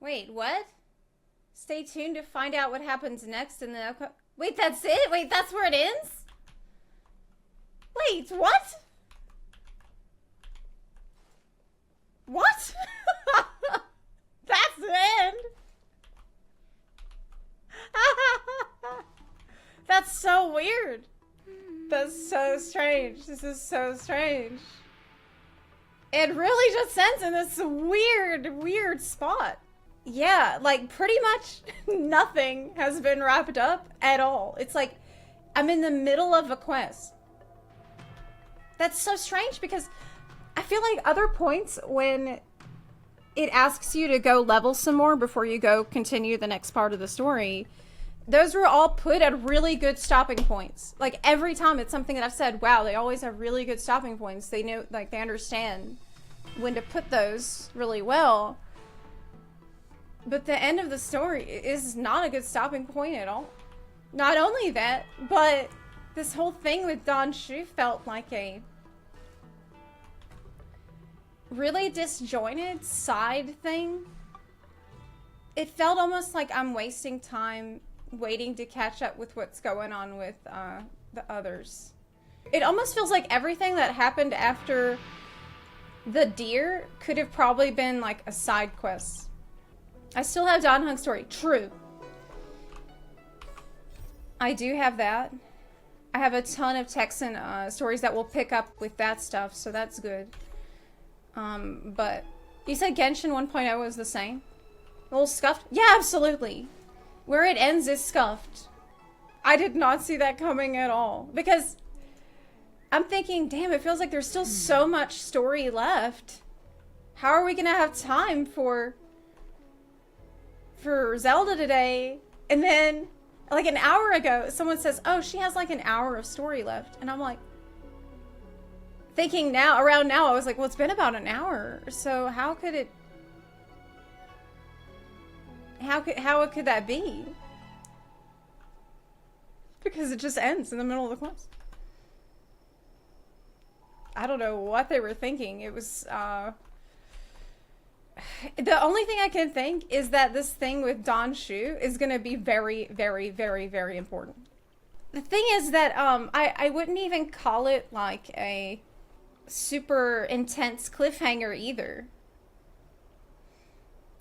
Wait, what? Stay tuned to find out what happens next in the... Wait, that's it? Wait, that's where it ends? Wait, what? What? That's the end? That's so weird. That's so strange. This is so strange. It really just ends in this weird spot. Yeah, like pretty much nothing has been wrapped up at all. It's like I'm in the middle of a quest. That's so strange because I feel like other points when it asks you to go level some more before you go continue the next part of the story, those were all put at really good stopping points. Like every time it's something that I've said, wow, they always have really good stopping points. They know, like they understand when to put those really well. But the end of the story is not a good stopping point at all. Not only that, but this whole thing with Don Shu felt like a really disjointed side thing. It felt almost like I'm wasting time waiting to catch up with what's going on with the others. It almost feels like everything that happened after the deer could have probably been like a side quest. I still have Don Hunk's story. True. I do have that. I have a ton of Texan stories that will pick up with that stuff, so that's good. But you said Genshin 1.0 was the same? A little scuffed? Yeah, absolutely. Where it ends is scuffed. I did not see that coming at all. Because I'm thinking, damn, it feels like there's still so much story left. How are we gonna have time for Zelda today? And then, like an hour ago, someone says, oh, she has like an hour of story left. And I'm like, thinking now, around now, I was like, well, it's been about an hour. So how could it, how could that be? Because it just ends in the middle of the quest. I don't know what they were thinking. It was, the only thing I can think is that this thing with Don Shu is going to be very, very, very, very important. The thing is that I wouldn't even call it like a super intense cliffhanger either.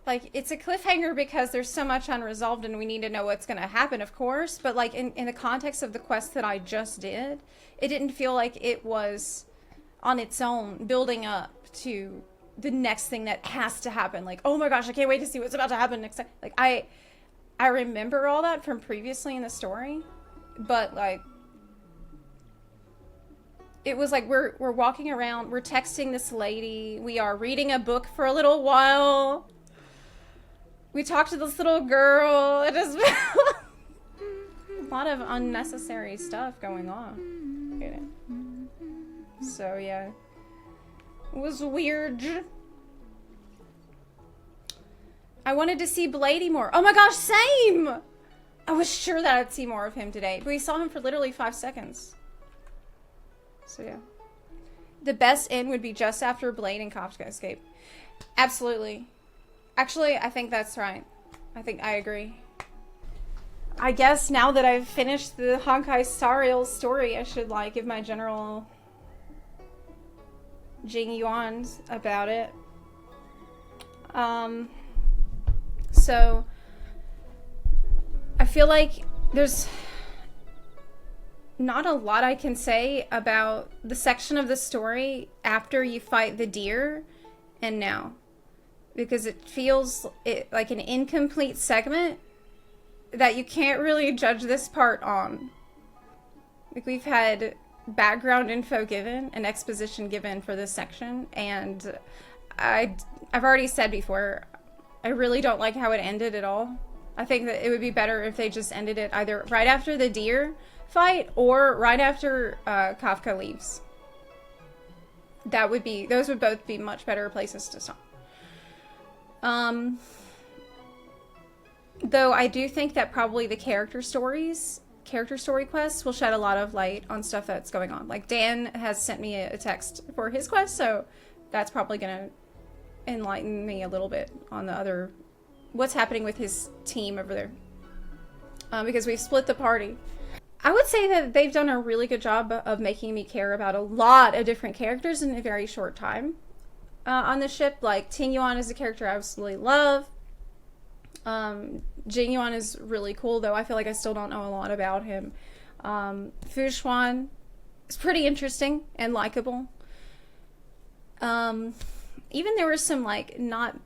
Like, it's a cliffhanger because there's so much unresolved and we need to know what's going to happen, of course. But like in the context of the quest that I just did, it didn't feel like it was on its own building up to the next thing that has to happen. Like, oh my gosh, I can't wait to see what's about to happen next time. Like, I remember all that from previously in the story, but like, it was like we're walking around, we're texting this lady, we are reading a book for a little while, we talked to this little girl. It is a lot of unnecessary stuff going on, you know? So yeah, it was weird. I wanted to see Blady more. Oh my gosh, same! I was sure that I'd see more of him today, but we saw him for literally 5 seconds. So yeah. The best end would be just after Blade and Kafka escape. Absolutely. Actually, I think that's right. I agree. I guess now that I've finished the Honkai Sariel story, I should like give my general Jing Yuans about it. So I feel like there's not a lot I can say about the section of the story after you fight the deer and now, because it feels like an incomplete segment that you can't really judge this part on. Like, we've had background info given and exposition given for this section, and I've already said before, I really don't like how it ended at all. I think that it would be better if they just ended it either right after the deer fight or right after Kafka leaves. Those would both be much better places to stop. Though I do think that probably the character story quests will shed a lot of light on stuff that's going on. Like, Dan has sent me a text for his quest, so that's probably gonna enlighten me a little bit on the other what's happening with his team over there. Because we've split the party. I would say that they've done a really good job of making me care about a lot of different characters in a very short time on the ship. Like, Ting Yuan is a character I absolutely love. Jing Yuan is really cool, though I feel like I still don't know a lot about him. Fu Xuan is pretty interesting and likable. Even there were some, like, not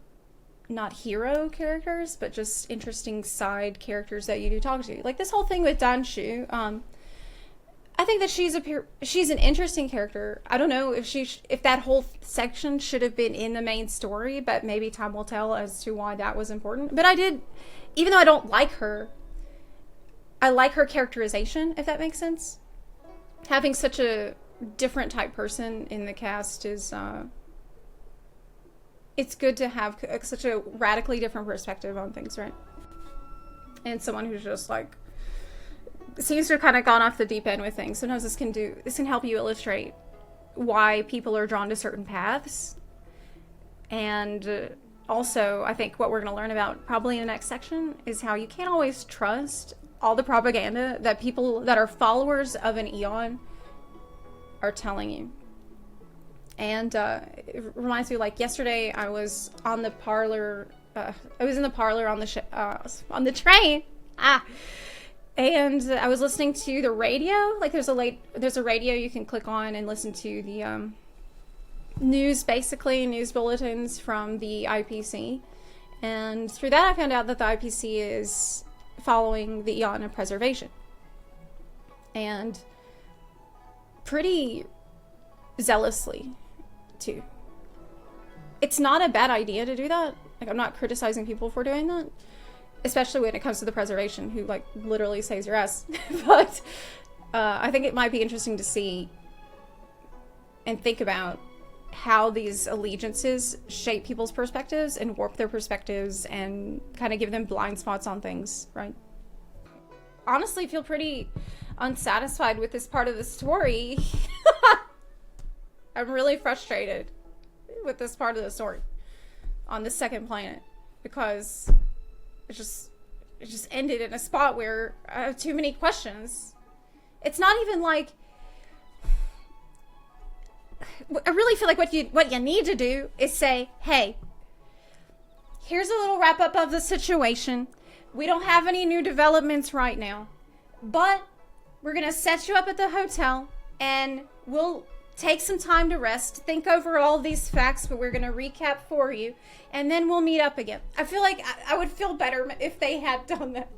hero characters, but just interesting side characters that you do talk to. Like this whole thing with Dan Shu. I think that she's an interesting character. I don't know if that whole section should have been in the main story, but maybe time will tell as to why that was important. But even though I don't like her, I like her characterization, if that makes sense. Having such a different type person in the cast is, it's good to have such a radically different perspective on things, right? And someone who's just like, seems to have kind of gone off the deep end with things. Sometimes this can help you illustrate why people are drawn to certain paths. And also, I think what we're going to learn about probably in the next section is how you can't always trust all the propaganda that people that are followers of an Eon are telling you. And it reminds me, like, yesterday I was on the parlor, I was in the parlor on the train, and I was listening to the radio. Like, there's a radio you can click on and listen to the news bulletins from the IPC. And through that I found out that the IPC is following the Eon of Preservation. And pretty zealously, too. It's not a bad idea to do that. Like, I'm not criticizing people for doing that, especially when it comes to the preservation, who, like, literally saves your ass. But I think it might be interesting to see and think about how these allegiances shape people's perspectives and warp their perspectives and kind of give them blind spots on things, right? Honestly, feel pretty unsatisfied with this part of the story. I'm really frustrated with this part of the story on the second planet because it just ended in a spot where I have too many questions. It's not even like, I really feel like what you need to do is say, hey, here's a little wrap up of the situation. We don't have any new developments right now, but we're gonna set you up at the hotel and we'll take some time to rest, think over all these facts, but we're going to recap for you, and then we'll meet up again. I feel like I would feel better if they had done that.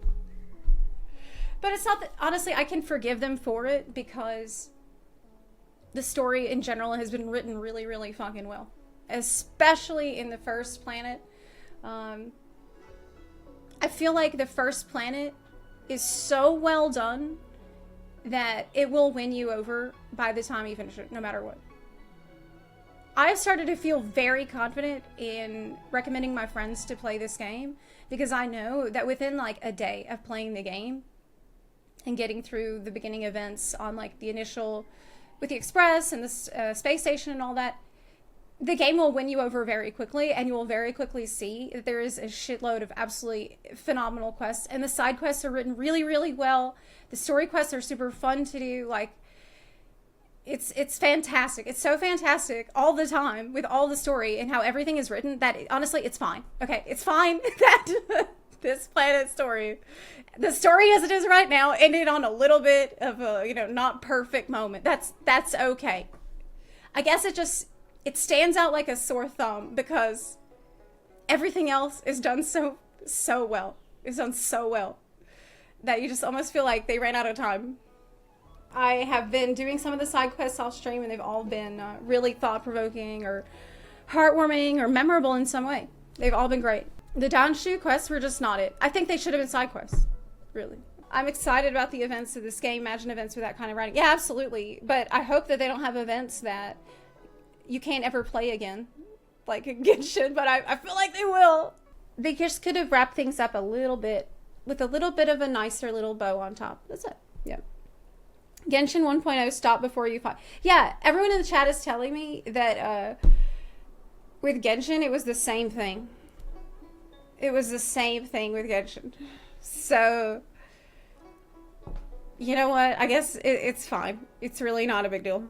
But it's not that, honestly, I can forgive them for it because the story in general has been written really, really fucking well. Especially in the first planet. I feel like the first planet is so well done that it will win you over by the time you finish it, no matter what. I've started to feel very confident in recommending my friends to play this game because I know that within like a day of playing the game and getting through the beginning events on like the initial, with the Express and the space station and all that, the game will win you over very quickly, and you will very quickly see that there is a shitload of absolutely phenomenal quests, and the side quests are written really, really well. The story quests are super fun to do. Like, it's fantastic. It's so fantastic all the time with all the story and how everything is written that honestly, it's fine. Okay, it's fine that this planet story, the story as it is right now, ended on a little bit of a, not perfect moment. That's okay. I guess it stands out like a sore thumb because everything else is done so well. It's done so well that you just almost feel like they ran out of time. I have been doing some of the side quests off stream, and they've all been really thought-provoking or heartwarming or memorable in some way. They've all been great. The Danshu quests were just not it. I think they should have been side quests, really. I'm excited about the events of this game. Imagine events with that kind of writing. Yeah, absolutely. But I hope that they don't have events that you can't ever play again, like Genshin, but I feel like they will. They just could have wrapped things up a little bit with a little bit of a nicer little bow on top. That's it. Yeah. Genshin 1.0, stop before you fight. Yeah, everyone in the chat is telling me that with Genshin, it was the same thing. It was the same thing with Genshin. So, you know what? I guess it's fine. It's really not a big deal.